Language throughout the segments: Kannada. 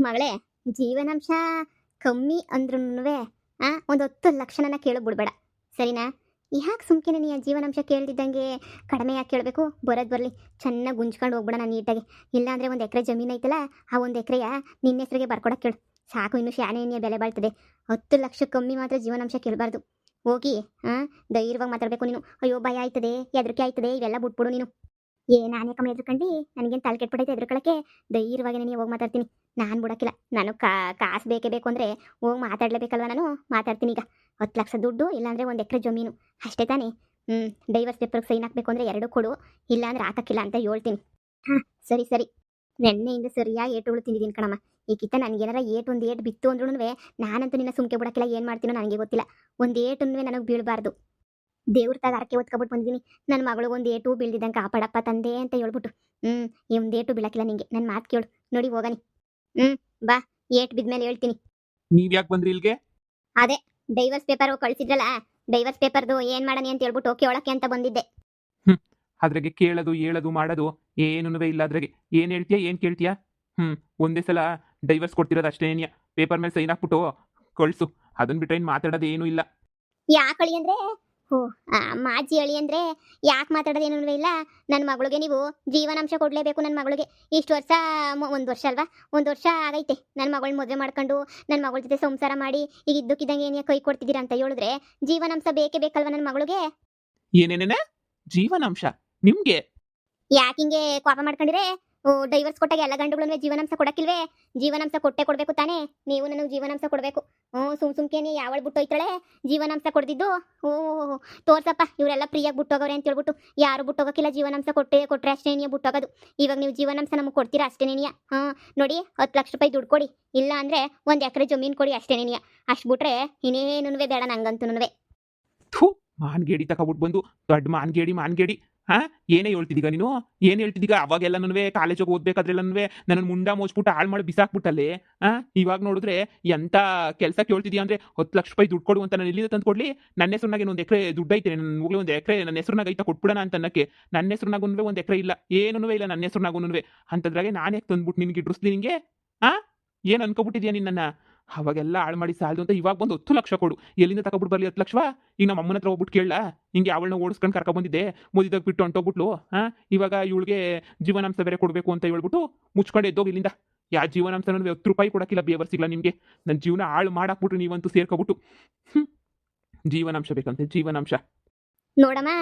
ಮಗಳೇ, ಜೀವನಾಂಶ ಕಮ್ಮಿ ಅಂದ್ರೂನುವೆ ಒಂದು 10 ಲಕ್ಷನ ಕೇಳು ಬಿಡ್ಬೇಡ, ಸರಿನಾ? ಯಾಕೆ ಸುಮ್ಕೆನೆ ನೀ ಆ ಜೀವನಾಂಶ ಕೇಳ್ದಿದ್ದಂಗೆ ಕಡಿಮೆ ಯಾಕೆ ಕೇಳಬೇಕು? ಬರೋದು ಬರಲಿ, ಚೆನ್ನಾಗಿ ಗುಂಜ್ಕೊಂಡು ಹೋಗ್ಬಿಡೋಣ ನೀಟಾಗಿ. ಇಲ್ಲಾಂದರೆ 1 ಎಕರೆ ಜಮೀನು ಐತಲ್ಲ, ಆ 1 ಎಕರೆಯ ನಿನ್ನ ಹೆಸರಿಗೆ ಬರ್ಕೊಡಕ್ಕೆ ಕೇಳು ಸಾಕು. ಇನ್ನು ಶಾನೆ ಎಣ್ಣೆ ಬೆಲೆ ಬಾಳ್ತದೆ. 10 ಲಕ್ಷ ಕಮ್ಮಿ ಮಾತ್ರ ಜೀವನಾಂಶ ಕೇಳಬಾರ್ದು. ಹೋಗಿ ಧೈರ್ಯವಾಗಿ ಮಾತಾಡಬೇಕು ನೀನು. ಅಯ್ಯೋ ಭಯ ಆಯ್ತದೆ, ಹೆದರಿಕೆ ಆಯ್ತದೆ, ಇವೆಲ್ಲ ಬಿಟ್ಬಿಡು ನೀನು. ನಾನೇ ಕಮ್ಮಿ ಎದ್ರಕಂಡು ನನಗೇನು ತಲೆ ಕೆಟ್ಬಿಟ್ಟೈತೆ ಎದ್ರಕಳಕ್ಕೆ. ಧೈರ್ಯವಾಗಿ ನಾನು ಹೋಗಿ ಮಾತಾಡ್ತೀನಿ. ನಾನು ಬಿಡೋಕ್ಕಿಲ್ಲ. ನಾನು ಕಾಸು ಬೇಕೇ ಬೇಕು ಅಂದರೆ ಹೋಗಿ ಮಾತಾಡಲೇಬೇಕಲ್ವ, ನಾನು ಮಾತಾಡ್ತೀನಿ. ಈಗ 10 ಲಕ್ಷ ದುಡ್ಡು, ಇಲ್ಲಾಂದರೆ 1 ಎಕರೆ ಜಮೀನು, ಅಷ್ಟೇ ತಾನೇ? ಡೈವರ್ಸ್ ಪೇಪರ್ಗೆ ಸೈನ್ ಹಾಕಬೇಕು ಅಂದರೆ 2 ಕೊಡು, ಇಲ್ಲಾಂದ್ರೆ ಹಾಕಕ್ಕಿಲ್ಲ ಅಂತ ಹೇಳ್ತೀನಿ. ಹಾಂ, ಸರಿ ಸರಿ. ನೆನ್ನೆಯಿಂದ ಸರಿಯಾಗಿ ಏಟುಗಳು ತಿಂದಿದ್ದೀನಿ ಕಣಮ್ಮ. ಈಗಿತ್ತ ನನಗೇನಾರ ಒಂದು ಏಟು ಬಿತ್ತು ಅಂದ್ರೂ ನಾನಂತೂ ನಿನ್ನ ಸುಮ್ಕೆ ಬಿಡೋಕ್ಕಿಲ್ಲ. ಏನು ಮಾಡ್ತೀನೋ ನನಗೆ ಗೊತ್ತಿಲ್ಲ. ಒಂದು ಏಟನ್ನು ನನಗೆ ಬೀಳಬಾರ್ದು. ದೇವ್ರ ತಾಗ ಅರಕೆ ಹೊತ್ಕೊಬಿಟ್ಟು ಬಂದಿದ್ದೀನಿ. ನನ್ನ ಮಗಳು 1 ಏಟು ಬೀಳ್ದಿದ್ದಂಗೆ ಕಾಪಾಡಪ್ಪ ತಂದೆ ಅಂತ ಹೇಳ್ಬಿಟ್ಟು. ಈ 1 ಏಟು ಬೀಳಕ್ಕಿಲ್ಲ ನಿಂಗೆ. ನನ್ನ ಮಾತು ಕೇಳು. ನೋಡಿ ಹೋಗನಿ. ಬಾ, ಏಟು ಬಿದ್ಮೇಲೆ ಹೇಳ್ತೀನಿ. ನೀವ್ ಯಾಕೆ ಬಂದ್ರಿ ಇಲ್ಗೆ? ಅದೇ ಡೈವರ್ಸ್ ಪೇಪರ್ ಕಳಿಸಿದ್ರಲ್ಲ, ಡೈವರ್ಸ್ ಪೇಪರ್ದು ಏನು ಮಾಡನಿ ಅಂತ ಹೇಳ್ಬಿಟ್ಟು ಕೇಳೋಕ್ಕೆ ಅಂತ ಬಂದಿದ್ದೆ. ಅದ್ರಾಗೆ ಕೇಳೋದು ಹೇಳೋದು ಮಾಡೋದು ಏನೂ ಇಲ್ಲ. ಅದ್ರಾಗೆ ಏನು ಹೇಳ್ತೀಯಾ, ಏನು ಕೇಳ್ತೀಯಾ? ಒಂದೇ ಸಲ ಡೈವರ್ಸ್ ಕೊಡ್ತಿರೋದು ಅಷ್ಟೇನಿಯ. ಪೇಪರ್ ಮೇಲೆ ಸೈನ್ ಹಾಕ್ಬಿಟ್ಟು ಕಳಿಸು. ಅದನ್ನ ಬಿಟ್ಟರೆ ಏನು ಮಾತಾಡೋದು ಏನೂ ಇಲ್ಲ. ಯಾಕೆ ಅಳಿ ಅಂದರೆ ಮಾಜಿ ಅಳಿ ಅಂದರೆ ಯಾಕೆ ಮಾತಾಡೋದೇನೂ ಇಲ್ಲ. ನನ್ನ ಮಗಳಿಗೆ ನೀವು ಜೀವನಾಂಶ ಕೊಡಲೇಬೇಕು. ನನ್ನ ಮಗಳಿಗೆ ಇಷ್ಟು ವರ್ಷ 1 ವರ್ಷ ಅಲ್ವಾ, 1 ವರ್ಷ ಆಗೈತೆ ನನ್ನ ಮಗಳನ್ನ ಮದುವೆ ಮಾಡ್ಕೊಂಡು ನನ್ನ ಮಗಳ ಜೊತೆ ಸಂಸಾರ ಮಾಡಿ ಈಗ ಇದ್ದಕ್ಕಿದ್ದಂಗೆ ಏನೇ ಕೈ ಕೊಡ್ತಿದ್ದೀರಾ ಅಂತ ಹೇಳಿದ್ರೆ ಜೀವನಾಂಶ ಬೇಕೇ ಬೇಕಲ್ವ ನನ್ನ ಮಗಳಿಗೆ? ಏನೇನೇನೆ ಜೀವನಾಂಶ ನಿಮ್ಗೆ? ಯಾಕಿಂಗೆ ಕೋಪ ಮಾಡ್ಕೊಂಡಿರೆ? ಡೈವರ್ಸ್ ಕೊಟ್ಟಾಗ ಎಲ್ಲ ಗಂಡುಗಳನ್ನೇ ಜೀವನಾಂಶ ಕೊಡಕ್ಕಿಲ್ವೇ? ಜೀವನಾಂಶ ಕೊಡಬೇಕು ತಾನೇ? ನೀವು ನನಗೆ ಜೀವನಾಂಶ ಕೊಡಬೇಕು. ಸುಮ್ಕೆನೆ ಯಾವಳು ಬಿಟ್ಟೋಯ್ತಾಳೆ ಜೀವನಾಂಶ ಕೊಡ್ದಿದ್ದು? ತೋರ್ಸಪ್ಪ, ಇವರೆಲ್ಲ ಫ್ರೀಯಾಗಿ ಬಿಟ್ಟೋಗವ್ರೆ ಅಂತ ಹೇಳ್ಬಿಟ್ಟು. ಯಾರು ಬಿಟ್ಟೋಗಕ್ಕಿಲ್ಲ. ಜೀವನಾಂಶ ಕೊಟ್ಟರೆ ಅಷ್ಟೇನಿಯ ಬಿಟ್ಟೋಗೋದು. ಇವಾಗ ನೀವು ಜೀವನಾಂಶ ನಮಗೆ ಕೊಡ್ತೀರಾ ಅಷ್ಟೇನೇನಿಯ. ನೋಡಿ, 10 ಲಕ್ಷ ರೂಪಾಯಿ ದುಡ್ಡು ಕೊಡಿ, ಇಲ್ಲ ಅಂದರೆ 1 ಎಕರೆ ಜಮೀನು ಕೊಡಿ, ಅಷ್ಟೇನೇನಿಯ. ಅಷ್ಟು ಬಿಟ್ರೆ ಇನ್ನೇನು ಬೇಡ ನಂಗಂತೂ. ಮಾನ್ಗೇಡಿ ತಗೊಬಿಟ್ಟು ಬಂದು ದೊಡ್ಡ ಮಾನ್ಗೇಡಿ. ಏನೇ ಹೇಳ್ತಿದ್ದೀಗ ನೀನು? ಏನು ಹೇಳ್ತಿದ್ದೀಗ? ಅವಾಗೆಲ್ಲನೂ ಕಾಲೇಜಿಗೆ ಓದ್ಬೇಕಾದ್ರೆಲ್ಲನೂ ನನ್ನ ಮುಂಡ ಮೋಚ್ಬಿಟ್ಟು ಹಾಳು ಮಾಡಿ ಬಿಸಾಕ್ಬಿಟ್ಟಲ್ಲೇ. ಇವಾಗ ನೋಡಿದ್ರೆ ಎಂಥ ಕೆಲಸ ಕೇಳ್ತಿದ್ಯಾ ಅಂದರೆ 10 ಲಕ್ಷ ರೂಪಾಯಿ ದುಡ್ಡು ಕೊಡು ಅಂತ ನಾನು ಎಲ್ಲಿಂದ ತಂದು ಕೊಡಲಿ? ನನ್ನ ಹೆಸರಿನಾಗೆ 1 ಎಕರೆ ದುಡ್ಡು ಐತೆ. ನನ್ನ ಮೂಗಲಿ 1 ಎಕರೆ ನನ್ನ ಹೆಸರಿನಾಗ ಐತಾ ಕೊಟ್ಬಿಡೋಣ ಅಂತ ಅನ್ನಕ್ಕೆ. ನನ್ನ ಹೆಸರಿನಾಗೂ 1 ಎಕರೆ ಇಲ್ಲ, ಏನೂ ಇಲ್ಲ ನನ್ನ ಹೆಸರಿನಾಗೂ. ಅಂತದ್ರಾಗೆ ನಾನು ಯಾಕೆ ತಂದ್ಬಿಟ್ಟು ನಿನಗೆ ಇಡ್ರಿಸ್ಲಿ ನಿನಗೆ? ಏನು ಅನ್ಕೊಬಿಟ್ಟಿದ್ಯಾ ನಿನ್ನ? ಅವಾಗೆಲ್ಲ ಹಾಳು ಮಾಡಿ ಸಾಲದು ಅಂತ ಇವಾಗ ಬಂದು 10 ಲಕ್ಷ ಕೊಡು. ಎಲ್ಲಿಂದ ತಗೊಬಿಟ್ಟು ಬರಲಿ 10 ಲಕ್ಷವಾ? ಈಗ ನಮ್ಮ ಅಮ್ಮನ ಹತ್ರ ಹೋಗ್ಬಿಟ್ಟು ಕೇಳಲ್ಲ? ಹಿಂಗೆ ಅವಳನ್ನ ಓಡಿಸ್ಕೊಂಡು ಕರ್ಕೊಂಡ್ಬಂದಿದ್ದೆ, ಮದುವೆದಾಗ ಬಿಟ್ಟು ಹೊಂಟೋಗ್ಬಿಟ್ಲು. ಇವಾಗ ಇವಳಿಗೆ ಜೀವನಾಂಶ ಬೇರೆ ಕೊಡಬೇಕು ಅಂತ ಹೇಳ್ಬಿಟ್ಟು ಮುಚ್ಕೊಂಡು ಎದ್ದೋಗಿ ಇಲ್ಲಿಂದ. ಯಾವ ಜೀವನಾಂಶ 10 ರೂಪಾಯಿ ಕೊಡೋಕ್ಕಿಲ್ಲ, ಬೇವರ್ಸಿಲ್ಲ ನಿಮಗೆ. ನನ್ನ ಜೀವನ ಹಾಳು ಮಾಡಾಕ್ಬಿಟ್ರು ನೀವಂತೂ ಸೇರ್ಕೊಬಿಟ್ಟು. ಜೀವನಾಂಶ ಬೇಕಂತೆ, ಜೀವನಾಂಶ. ನೋಡಮ್ಮ,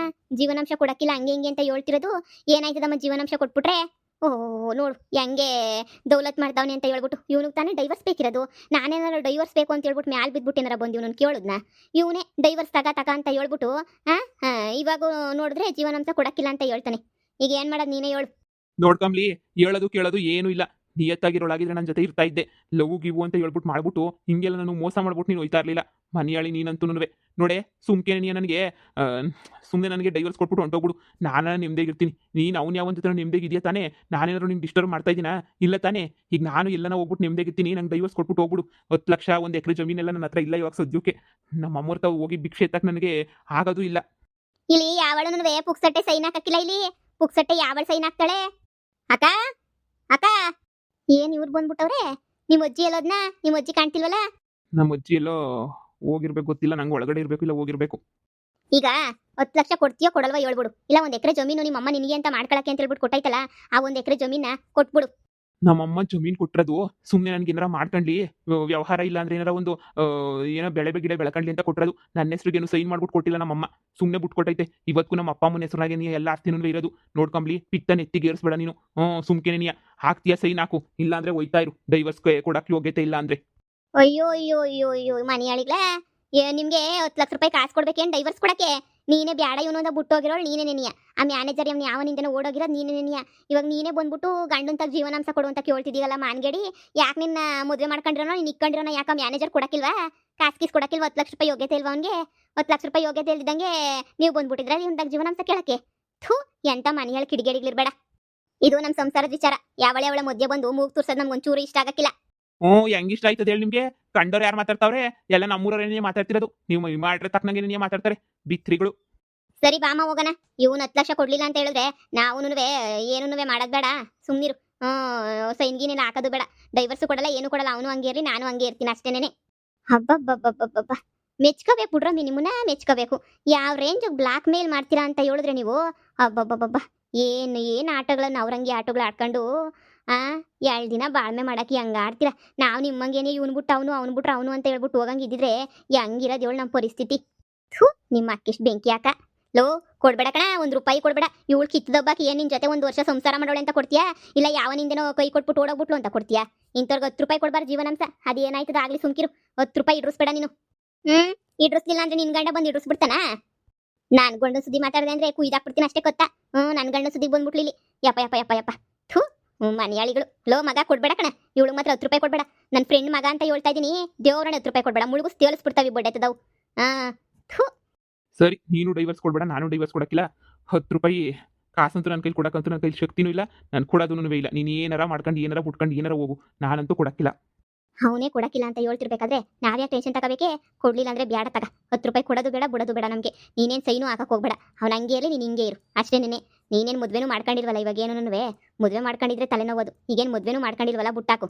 ಜೀವನಾಂಶ ಕೊಡಕ್ಕಿಲ್ಲ ಹಂಗೆ ಹಿಂಗೆ ಅಂತ ಹೇಳ್ತಿರೋದು. ಏನಾಯ್ತದಮ್ಮ ಜೀವನಾಂಶ ಕೊಟ್ಬಿಟ್ರೆ? ನೋಡು ಹೆಂಗೆ ದೌಲತ್ ಮಾಡ್ತಾವನೆ ಅಂತ ಹೇಳ್ಬಿಟ್ಟು. ಇವನಿಗೆ ತಾನೇ ಡೈವರ್ಸ್ ಬೇಕಿರೋದು. ನಾನೇನಾದ್ರು ಡೈವರ್ಸ್ ಬೇಕು ಅಂತ ಹೇಳ್ಬಿಟ್ಟು ಮ್ಯಾಲ್ ಬಿದ್ಬಿಟ್ಟು ಏನಾರ ಬಂದು ಇವನನ್ನು ಕೇಳೋದ್ನ? ಇವನೇ ಡೈವರ್ಸ್ ತಗ ಅಂತ ಹೇಳ್ಬಿಟ್ಟು ಇವಾಗ ನೋಡಿದ್ರೆ ಜೀವನಾಂಶ ಕೊಡಕ್ಕಿಲ್ಲ ಅಂತ ಹೇಳ್ತಾನೆ. ಈಗ ಏನು ಮಾಡೋದು ನೀನೇ ಹೇಳು. ನೋಡ್ಕಂಬ್ಲಿ, ಹೇಳೋದು ಕೇಳೋದು ಏನೂ ಇಲ್ಲ. ನಿಯತ್ತಾಗಿರೋಳಾಗಿದ್ರೆ ನನ್ನ ಜೊತೆ ಇರ್ತಾ ಇದ್ದೆ. ಲವ್ ಗಿವು ಅಂತ ಹೇಳ್ಬಿಟ್ಟು ಮಾಡ್ಬಿಟ್ಟು ಹಿಂಗೆಲ್ಲ ನಾನು ಮೋಸ ಮಾಡ್ಬಿಟ್ಟು ನೀನು ಹೋಯ್ತಾ ಇರಲಿಲ್ಲ. ಮನೆಯಾಳಿ ನೀನಂತೂ ನೋಡೆ ಸುಮ್ಕೆ ನೀ ನನಗೆ ಸುಮ್ಮನೆ ನನಗೆ ಡೈವರ್ಸ್ ಕೊಟ್ಬಿಟ್ಟು ಹೊಂಟೋಗ್ಬಿಡು. ನಾನು ನಿಮ್ದೇಗಿರ್ತೀನಿ. ನೀನು ಅವ್ನು ಯಾವನ್ ಜೊತೆ ನಿಮ್ದೇಗಿದೆಯಾ ತಾನೇ? ನಾನೇನಾದ್ರು ನಿಮ್ಗೆ ಡಿಸ್ಟರ್ಬ್ ಮಾಡ್ತಾ ಇದ್ದೀನಾ? ಇಲ್ಲ ತಾನೇ? ಈಗ ನಾನು ಎಲ್ಲನ ಹೋಗ್ಬಿಟ್ಟು ನಿಮ್ದೇಗಿರ್ತೀನಿ. ನಂಗೆ ಡೈವರ್ಸ್ ಕೊಟ್ಬಿಟ್ಟು ಹೋಗ್ಬಿಡು. 10 ಲಕ್ಷ 1 ಎಕರೆ ಜಮೀನೆಲ್ಲ ನನ್ನ ಹತ್ರ ಇಲ್ಲ ಇವಾಗ ಸದ್ಯಕ್ಕೆ. ನಮ್ಮ ಅಮ್ಮವ್ರ ತಾವು ಹೋಗಿ ಭಿಕ್ಷೆ ಎತ್ತಕ್ಕೆ ನನಗೆ ಆಗೋದು ಇಲ್ಲ. ಇಲ್ಲಿ ಯಾವಳೂ ಪುಕ್ಸಟ್ಟೆ ಸೈನ್ ಹಾಕಕ್ಕಿಲ್ಲ. ಇಲ್ಲಿ ಪುಕ್ಸಟ್ಟೆ ಯಾವಳು ಸೈನ್ ಹಾಕ್ತಾಳೆ? ಅಕ್ಕ ಅಕ್ಕ, ಏನ್ ಇವ್ರು ಬಂದ್ಬಿಟ್ಟವ್ರೆ? ನಿಮ್ಮ ಅಜ್ಜಿ ಎಲ್ಲೋದ್ನ? ನಿಮ್ಮ ಅಜ್ಜಿ ಕಾಣ್ತಿಲ್ವಲ್ಲ? ನಮ್ಮ ಅಜ್ಜಿ ಎಲ್ಲೋ ಹೋಗಿರ್ಬೇಕು, ಗೊತ್ತಿಲ್ಲ ನಂಗೆ. ಒಳಗಡೆ ಇರಬೇಕು, ಇಲ್ಲ ಹೋಗಿರ್ಬೇಕು. ಈಗ 10 ಲಕ್ಷ ಕೊಡ್ತೀಯೋ ಕೊಡಲ್ವಾ ಹೇಳ್ಬಿಡು. ಇಲ್ಲ 1 ಎಕರೆ ಜಮೀನು ನಿಮ್ಮ ಅಮ್ಮ ನಿನಗೆ ಅಂತ ಮಾಡ್ಕೊಳಕ್ಕೆ ಅಂತ ಹೇಳ್ಬಿಟ್ಟು ಕೊಟ್ಟೈತಲ್ಲ, ಆ 1 ಎಕರೆ ಜಮೀನ ಕೊಟ್ಬಿಡು. ನಮ್ಮಮ್ಮ ಜಮೀನು ಕೊಟ್ಟಿರೋದು ಸುಮ್ಮನೆ ನನಗೆ ಏನಾರ ಮಾಡ್ಕೊಂಡ್ಲಿ, ವ್ಯವಹಾರ ಇಲ್ಲ ಅಂದ್ರೆ ಏನಾರ ಒಂದು ಏನೋ ಗಿಡ ಬೆಳ್ಕೊಂಡ್ಲಿ ಅಂತ ಕೊಟ್ಟಿರೋದು. ನನ್ನ ಹೆಸರಿಗೇನು ಸೈನ್ ಮಾಡ್ಬಿಟ್ಟು ಕೊಟ್ಟಿಲ್ಲ ನಮ್ಮಮ್ಮ. ಸುಮ್ಮನೆ ಬಿಟ್ಟು ಕೊಟ್ಟೈತೆ. ಇವತ್ತು ನಮ್ಮ ಅಪ್ಪ ಅಮ್ಮನ ಹೆಸರಾಗೆ ನೀ ಎಲ್ಲ ಆಸ್ತಿನೂ ಇರೋದು. ನೋಡ್ಕೊಂಬ್ಲಿ, ಪಿಕ್ತನ ಎತ್ತಿಗೆ ಏರಿಸ್ಬೇಡ ನೀನು. ಸುಮ್ಕೆ ನೀ ಹಾಕ್ತೀಯ ಸೈನ್ ಹಾಕು, ಇಲ್ಲ ಅಂದ್ರೆ ಹೋಯ್ತಾ ಇರು. ಡೈವರ್ಸ್ ಕೊಡಕ್ಕೆ ಯೋಗ್ಯತೆ ಇಲ್ಲ ಅಂದ್ರೆ. ಅಯ್ಯೋ ಅಯ್ಯೋ ಅಯ್ಯೋ ಅಯ್ಯೋ ಮನೆಯಾಳಿಗ್ಲಾ, ನಿಮ್ಗೆ 10 ಲಕ್ಷ ರೂಪಾಯಿ ಕಾಸು ಕೊಡ್ಬೇಕೇನು ಡೈವರ್ಸ್ ಕೊಡಕ್ಕೆ? ನೀನೇ ಬ್ಯಾಡ ಇವನು ಅಂತ ಬಿಟ್ಟೋಗಿರೋಳು ನೀನೇ ನೆನಿಯ. ಆ ಮ್ಯಾನೇಜರ್ ಅವ್ನು ಯಾವನಿಂದನೋ ಓಡೋಗಿರೋದು ನೀನೇ ನೆನಿಯ. ಇವಾಗ ನೀನೇ ಬಂದ್ಬಿಟ್ಟು ಗಂಡಂತಾಗ ಜೀವನಾಂಶ ಕೊಡು ಅಂತ ಕೇಳ್ತಿದ್ದೀವಲ್ಲ ಮಾನ್ಗೇಡಿ. ಯಾಕೆ ನಿನ್ನ ಮದುವೆ ಮಾಡ್ಕೊಂಡಿರೋನೋ ನೀನು ಇಕ್ಕೊಂಡಿರೋನೋ? ಯಾಕೆ ಮ್ಯಾನೇಜರ್ ಕೊಡಕ್ಕಿಲ್ವಾ? ಕಾಸು ಕೊಡಕ್ಕಿಲ್ವಾ? 10 ಲಕ್ಷ ರೂಪಾಯಿ ಯೋಗ್ಯತೆ ಇಲ್ವಾ ಅವನಿಗೆ? 10 ಲಕ್ಷ ರೂಪಾಯಿ ಯೋಗ್ಯತೆ ಇಲ್ದಿದ್ದಂಗೆ ನೀವು ಬಂದ್ಬಿಟ್ಟಿದ್ರೆ ಇವನ್ದಾಗ ಜೀವನಾಂಶ ಕೇಳಕ್ಕೆ? ಎಂತ ಮನೆಯಲ್ಲಿ ಕಿಡಿಗೇಡಿಗಳಿರ್ಬೇಡ. ಇದು ನಮ್ಮ ಸಂಸಾರದ ವಿಚಾರ. ಯಾವಳೆ ಮಧ್ಯೆ ಬಂದು ಮೂಗು ತುರ್ಸೋದು ನಮ್ಗೊಂಚೂರು ಇಷ್ಟ ಆಗಕ್ಕಿಲ್ಲ. ಹೆಂಗಿಷ್ಟ ಆಯ್ತದೆ ಹೇಳಿ ನಿಮ್ಗೆ? ಕಂಡೋರು ಯಾರು ಮಾತಾಡ್ತಾವ್ರೆ? ಎಲ್ಲ ನಮ್ಮೂರವರೇ ಮಾತಾಡ್ತಿರೋದು. ನೀವು ಮಾಡ್ರೆ ತಕ್ಕನಂಗೆ ನೀನೇ ಮಾತಾಡ್ತಾರೆ ಬಿತ್ರಿಗಳು. ಸರಿ ಬಾಮ ಹೋಗೋಣ. ಇವನು 10 ಲಕ್ಷ ಕೊಡ್ಲಿಲ್ಲ ಅಂತ ಹೇಳಿದ್ರೆ ನಾವು ಏನೂ ಮಾಡೋದು ಬೇಡ, ಸುಮ್ಮನಿರು. ಸೈನ್ಗಿನೇನು ಹಾಕೋದು ಬೇಡ. ಡೈವರ್ಸು ಕೊಡಲ್ಲ, ಏನು ಕೊಡಲ್ಲ. ಅವನು ಹಂಗೆ ಇರಲಿ, ನಾನು ಹಂಗೆ ಇರ್ತೀನಿ ಅಷ್ಟೇನೆ. ಹಬ್ಬಬ್ಬಬ್ಬಬ್ಬಬ್ಬ! ಮೆಚ್ಕೋಬೇಕು ಬಿಡ್ರಮ್ಮಿ, ನಿಮ್ಮನ್ನ ಮೆಚ್ಕೋಬೇಕು. ಯಾವ ರೇಂಜ್ ಬ್ಲಾಕ್ ಮೇಲ್ ಮಾಡ್ತೀರಾ ಅಂತ ಹೇಳಿದ್ರೆ ನೀವು, ಅಬ್ಬಬ್ಬಬ್ಬಬ್ಬ! ಏನು ಆಟಗಳನ್ನ ಅವ್ರಂಗೆ ಆಟಗಳು ಆಡ್ಕೊಂಡು ಆ 2 ದಿನ ಬಾಳ್ಮೆ ಮಾಡಕ್ಕೆ ಹಂಗೆ ಆಡ್ತೀರಾ. ನಾವು ನಿಮ್ಮಂಗೇನೆ ಇವ್ನು ಬಿಟ್ಟು ಅವನು, ಅವ್ನು ಬಿಟ್ರೆ ಅವನು ಅಂತ ಹೇಳ್ಬಿಟ್ಟು ಹೋಗಂಗೆ ಇದ್ದಿದ್ರೆ ಹೆಂಗಿರೋದು ಹೇಳು ನಮ್ಮ ಪರಿಸ್ಥಿತಿ. ಥು, ನಿಮ್ಮ ಅಕ್ಕಿಷ್ಟು ಬೆಂಕಿ ಯಾಕ? ಲೋ, ಕೊಡ್ಬೇಡ ಕಣ, ₹1 ಕೊಡ್ಬೇಡ. ಇವಳು ಕಿತ್ತದಬ್ಬಾಕಿ ಏನು ನಿನ್ ಜೊತೆ 1 ವರ್ಷ ಸಂಸಾರ ಮಾಡೋಳೆ ಅಂತ ಕೊಡ್ತೀಯಾ? ಇಲ್ಲ ಯಾವನಿಂದನೋ ಕೈ ಕೊಟ್ಬಿಟ್ಟು ಓಡೋಗ್ಬಿಟ್ಲು ಅಂತ ಕೊಡ್ತೀಯಾ? ಇಂಥವ್ರಿಗೆ ₹10 ಕೊಡ್ಬಾರ್ದು ಜೀವನಾಂಶ. ಅದೇನಾಯ್ತದ ಆಗ್ಲಿ ಸುಮ್ಕಿರು. ₹10 ಇಡ್ರಿಸ್ಬೇಡ ನೀನು. ಇಡ್ರಿಸ್ಲಿಲ್ಲ ಅಂದ್ರೆ ನಿನ್ ಗಂಡ ಬಂದು ಇಡ್ರಿಸ್ಬಿಡ್ತಾನ? ನಾನ್ ಗಂಡ ಸುದ್ದಿ ಮಾತಾಡ್ದೆ ಅಂದ್ರೆ ಕುಯ್ದಾಕ್ಬಿಡ್ತೀನಿ ಅಷ್ಟೇ ಗೊತ್ತಾ. ನನ್ ಗಂಡ ಸುದ್ದಿಗೆ ಬಂದ್ಬಿಟ್ಲಿ ಇಲ್ಲಿ. ಯಪ್ಪ ಯಪ್ಪ ಯಪ್ಪ ಯಪ್ಪ. ಥೂ, ಮನೆಯಾಳಿಗಳು. ಲೋ ಮಗ, ಕೊಡ್ಬೇಡ ಕಣ. ಇವಳು ಮಾತ್ರ ₹10 ಕೊಡ್ಬೇಡ. ನನ್ನ ಫ್ರೆಂಡ್ ಮಗ ಅಂತ ಹೇಳ್ತಾ ಇದೀನಿ. ದೇವ್ರನ್ನ ₹10 ಕೊಡ್ಬೇಡ. ಮುಳುಗುಸ್ ತೇಲಿಸ್ಬಿಡ್ತಾವಿ ಬಡ್ಡೆತದವು. ಥೂ. ಸರಿ, ನೀನು ಡೈವರ್ಸ್ ಕೊಡ್ಬೇಡ, ನಾನು ಡೈವರ್ಸ್ ಕೊಡಕ್ಕಿಲ್ಲ. ₹10 ಕಾಸಂತೂ ನನ್ನ ಕೈಲಿ ಕೊಡಕ್ಕಂತೂ ನನ್ನ ಕೈಲಿ ಶಕ್ತಿನೂ ಇಲ್ಲ, ನಾನು ಕೊಡೋದೂ ಇಲ್ಲ. ನೀನು ಏನಾರ ಮಾಡ್ಕೊಂಡು ಏನಾರ ಬಿಟ್ಕೊಂಡು ಏನಾರ ಹೋಗು, ನಾನಂತೂ ಕೊಡಕ್ಕಿಲ್ಲ. ಅವನೇ ಕೊಡಕ್ಕಿಲ್ಲ ಅಂತ ಹೇಳ್ತಿರ್ಬೇಕಾದ್ರೆ ನಾವ್ಯಾಕೆ ಟೆನ್ಷನ್ ತಗೋಬೇಕೆ? ಕೊಡ್ಲಿಲ್ಲ ಅಂದ್ರೆ ಬ್ಯಾಡ ತಗ. ₹10 ಕೊಡೋದು ಬೇಡ, ಬಿಡೋದು ಬೇಡ ನಮಗೆ. ನೀನೇನು ಸೈನು ಹಾಕಕ್ ಹೋಗ್ಬೇಡ. ಅವ್ನ ಹಂಗೆ ಇರಲಿ, ನೀನು ಹಿಂಗೆ ಇರು ಅಷ್ಟೇನೆ. ನೀನೇನು ಮದ್ವೆನೂ ಮಾಡ್ಕೊಂಡಿಲ್ವಲ್ಲ, ಇವಾಗ ಏನೂ ಮದುವೆ ಮಾಡ್ಕೊಂಡಿದ್ರೆ ತಲೆನೋವುದು. ಈಗೇನು ಮದ್ವೆನೂ ಮಾಡ್ಕೊಂಡಿಲ್ವಲ್ಲ, ಬುಟ್ಟಾಕು.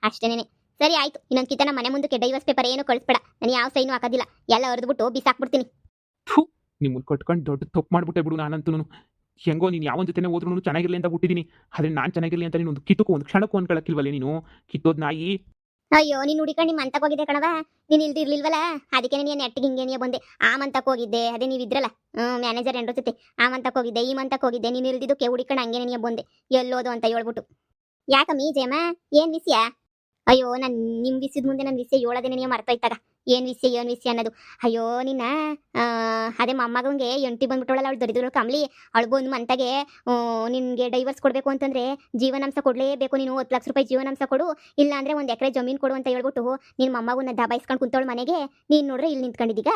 ಅಷ್ಟೇನೆ. ಸರಿ ಆಯ್ತು. ಇನ್ನೊಂದು ಕಿತ್ತ ನಮ್ಮ ಮನೆ ಮುಂದಕ್ಕೆ ಡೈವರ್ಸ್ ಪೇಪರ್ ಏನು ಕಳಿಸ್ಬೇಡ. ನಾನು ಯಾವ ಸೈನು ಹಾಕೋದಿಲ್ಲ. ಎಲ್ಲ ಹೊರದ್ಬಿಟ್ಟು ಬಿಸಾಕ್ಬಿಡ್ತೀನಿ. ನಿಮ್ಮನ್ನು ಕಟ್ಕೊಂಡು ದೊಡ್ಡ ತಪ್ಪು ಮಾಡ್ಬಿಟ್ಟೆ ಬಿಡು. ನಾನಂತೂ ಹೆಂಗೋ ನೀನು ಯಾವನ ಜೊತೆ ಹೋದ್ರೂ ಚೆನ್ನಾಗಿರಲಿ ಅಂತ ಬಿಟ್ಟಿದ್ದೀನಿ. ಆದರೆ ನಾನು ಚೆನ್ನಾಗಿರಲಿ ಅಂತ ನೀನು ಒಂದು ಕಿತ್ತಕ್ಕೂ ಒಂದು ಕ್ಷಣಕ್ಕೂ ಅನ್ಕೊಳಕ್ಕಿಲ್ವಲ್ಲ ನೀನು? ಕಿತ್ತೋದ್ ನಾಯಿ. ಅಯ್ಯೋ, ನೀನು ಹುಡಿಕೊಂಡು ನಿಮ್ಮ ಮಂತಕ್ಕೆ ಹೋಗಿದ್ದೆ ಕಣವ. ನೀನು ಇಲ್ದಿರ್ಲಿಲ್ವಲ್ಲ, ಅದಕ್ಕೆ ನೀನು ನೆಟ್ಟಿಗೆ ಹಿಂಗೇನಿಯ ಬಂದೆ. ಆ ಮಂತಕ್ಕೆ ಹೋಗಿದ್ದೆ, ಅದೇ ನೀವು ಇದ್ರಲ್ಲ ಮ್ಯಾನೇಜರ್ ಎಂಡ್ರ ಜೊತೆ. ಆ ಮಂತಕ್ಕೆ ಹೋಗಿದ್ದೆ, ಈ ಮಂತಕ್ಕೆ ಹೋಗಿದ್ದೆ. ನೀನು ಇಲ್ದಿದ್ದಕ್ಕೆ ಹುಡಿಕೊಂಡು ಹಂಗೇನೆ ನೀ ಬಂದೆ. ಎಲ್ಲೋದು ಅಂತ ಹೇಳ್ಬಿಟ್ಟು. ಯಾಕಮ್ಮಿ ಜಯಮ್ಮ, ಏನು ವಿಷಯ? ಅಯ್ಯೋ, ನಾನು ನಿಮ್ಮ ವಿಷಯದ ಮುಂದೆ ನನ್ನ ವಿಷಯ ಹೇಳೋದೇನೆ ನೀವು ಮರ್ತೋಯ್ತಾಗ. ಏನು ವಿಷಯ ಅನ್ನೋದು. ಅಯ್ಯೋ, ನಿನ್ನ ಅದೇ ಮೊಮ್ಮಗಂಗೆ ಎಂಟಿ ಬಂದ್ಬಿಟ್ಟವಳಲ್ಲ, ಅವಳು ದರಿದ್ರು ಕಮ್ಲಿ. ಅವಳು ಬಂದು ಮಂತಾಗೆ ನಿನಗೆ ಡೈವರ್ಸ್ ಕೊಡಬೇಕು ಅಂತಂದರೆ ಜೀವನಾಂಶ ಕೊಡಲೇಬೇಕು. ನೀನು ₹10 ಲಕ್ಷ ಜೀವನಾಂಶ ಕೊಡು, ಇಲ್ಲ ಅಂದರೆ 1 ಎಕರೆ ಜಮೀನು ಕೊಡು ಅಂತ ಹೇಳ್ಬಿಟ್ಟು ನಿನ್ನ ಮೊಮ್ಮಗನ್ನ ದಬಾಯಿಸ್ಕೊಂಡು ಕುಂತವಳು ಮನೆಗೆ. ನೀನು ನೋಡ್ರೆ ಇಲ್ಲಿ ನಿಂತ್ಕೊಂಡಿದ್ದೀಗ.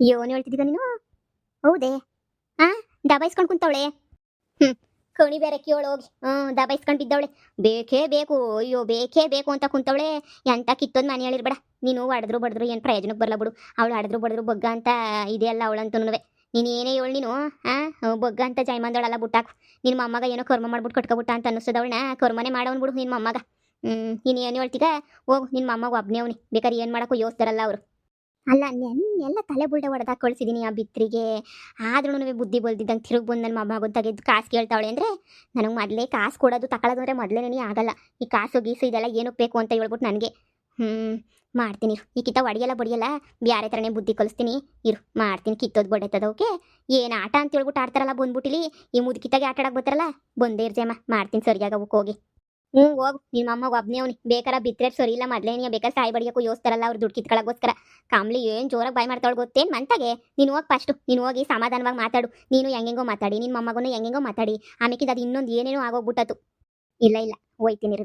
ಏನು ಹೇಳ್ತಿದ್ದೀಗ ನೀನು? ಹೌದೇ? ದಬಾಯಿಸ್ಕೊಂಡು ಕುಂತವಳೆ. ಕಣಿ ಬೇರೆ ಕೇಳು ಹೋಗಿ. ದಬಾಯಿಸ್ಕೊಂಡು ಬಿದ್ದವಳೆ. ಬೇಕೇ ಬೇಕು, ಅಯ್ಯೋ ಬೇಕೇ ಬೇಕು ಅಂತ ಕುಂತವಳೆ. ಎಂತ ಕಿತ್ತೋದು ಮನೆ ಹೇಳಿರ್ಬೇಡ. ನೀನು ಹೊಡೆದ್ರು ಬಡಿದ್ರು ಏನು ಪ್ರಯೋಜನಕ್ಕೆ ಬರಲ್ಲ ಬಿಡು. ಅವಳು ಹೊಡೆದ್ರು ಬಡಿದ್ರು ಬೊಗ್ಗ ಅಂತ ಇದೆಯಲ್ಲ ಅವಳಂತೂ. ನೀನು ಏನೇ ಹೇಳು ನೀನು, ಬೊಗ್ಗ ಅಂತ ಜೈಮಂದವಳಲ್ಲ, ಬುಟ್ಟಾಕು. ನಿನ್ನ ಮೊಮ್ಮಗ ಏನೋ ಕರ್ಮ ಮಾಡ್ಬಿಟ್ಟು ಕಟ್ಕೊಬಿಟ್ಟ ಅಂತ ಅನ್ನಿಸ್ತದವಳನ್ನ. ಕರ್ಮನೆ ಮಾಡವನ್ ಬಿಡು ನಿನ್ನ ಮೊಮ್ಮಗ. ನೀನು ಏನು ಹೇಳ್ತೀಗ? ಹೋಗು, ನಿನ್ನ ಮೊಮ್ಮಗ ಒಬ್ಬನೇ ಅವನಿ. ಬೇಕಾದ್ರೆ ಏನು ಮಾಡೋಕ್ಕೂ ಯೋಚಿಸ್ತಾರಲ್ಲ ಅವರು. ಅಲ್ಲ, ನೆನ್ನೆಲ್ಲ ತಲೆ ಬುಲ್ಡೆ ಹೊಡೆದಾಕ ಕಳಿಸಿದ್ದೀನಿ ಆ ಬಿತ್ರಿಗೆ. ಆದ್ರೂ ಬುದ್ಧಿ ಬಲ್ದಿದ್ದಂಗೆ ತಿರುಗಿ ಬಂದು ನನ್ನ ಮೊಮ್ಮಗನ್ ತೆಗೆದು ಕಾಸು ಕೇಳ್ತಾವಳೆ ಅಂದರೆ, ನನಗೆ ಮೊದಲೇ ಕಾಸು ಕೊಡೋದು ತಗೊಳ್ಳೋದು ಅಂದರೆ ಮೊದಲೇ ಆಗಲ್ಲ. ಈ ಕಾಸು ಗೀಸು ಇದೆಲ್ಲ ಏನಕ್ಕೆ ಬೇಕು ಅಂತ ಹೇಳ್ಬಿಟ್ಟು ನನಗೆ ಮಾಡ್ತೀನಿ. ಈ ಕಿತ್ತ ಒಡಿಯಲ್ಲ ಬಡಿಯಲ್ಲ, ಬೇರೆ ಥರನೇ ಬುದ್ಧಿ ಕಲಿಸ್ತೀನಿ ಇರು. ಮಾಡ್ತೀನಿ. ಕಿತ್ತೋದು ಬಡ್ಡೆತದ. ಓಕೆ, ಏನು ಆಟ ಅಂತ ಹೇಳ್ಬಿಟ್ಟು ಆಡ್ತಾರಲ್ಲ ಬಂದ್ಬಿಟ್ಟಿಲಿ. ಈ ಮುದುಕಿತ್ತಾಗೆ ಆಟ ಆಡಕ್ಕೆ ಬರ್ತಾರಲ್ಲ, ಬಂದೇ ಇರ್ಜಮ್ಮ. ಮಾಡ್ತೀನಿ ಸರಿಯಾಗಿ ಅವಕ್ಕೆ ಹೋಗಿ. ಹೋಗು, ನಿಮ್ಮ ಅಮ್ಮಗ ಒಬ್ಬನೇ ಅವನಿ. ಬೇಕಾರೆ ಬಿತ್ತರೆ ಸರಿ ಇಲ್ಲ, ಮೊದಲೇನಿಯ ಬೇಕಾದ್ರೆ ಸಾಯಿ ಬಡಿಯೋಕ್ಕೂ ಯೋಚಿಸ್ತಾರಲ್ಲ ಅವ್ರು, ದುಡ್ಡು ಕಿತ್ಕೊಳ್ಳೋಕ್ಕೋಸ್ಕರ. ಕಾಮ್ಲಿ ಏನು ಜೋರಾಗಿ ಬಾಯ್ ಮಾಡ್ತಾವಳು ಗೊತ್ತೇನು ಮಂತಾಗೆ? ನೀನು ಹೋಗಿ ಫಸ್ಟು, ನೀನು ಹೋಗಿ ಸಮಾಧಾನವಾಗಿ ಮಾತಾಡು. ನೀನು ಹೆಂಗೆಂಗೋ ಮಾತಾಡಿ, ನಿನ್ನ ಮೊಮ್ಮಗನು ಹೆಂಗೆಂಗೋ ಮಾತಾಡಿ. ಆಮೇಕಿದ್ದು ಅದು ಇನ್ನೊಂದು ಏನೇನೋ ಆಗೋಗ್ಬಿಟ್ಟತು. ಇಲ್ಲ ಹೋಯ್ತೀನಿ.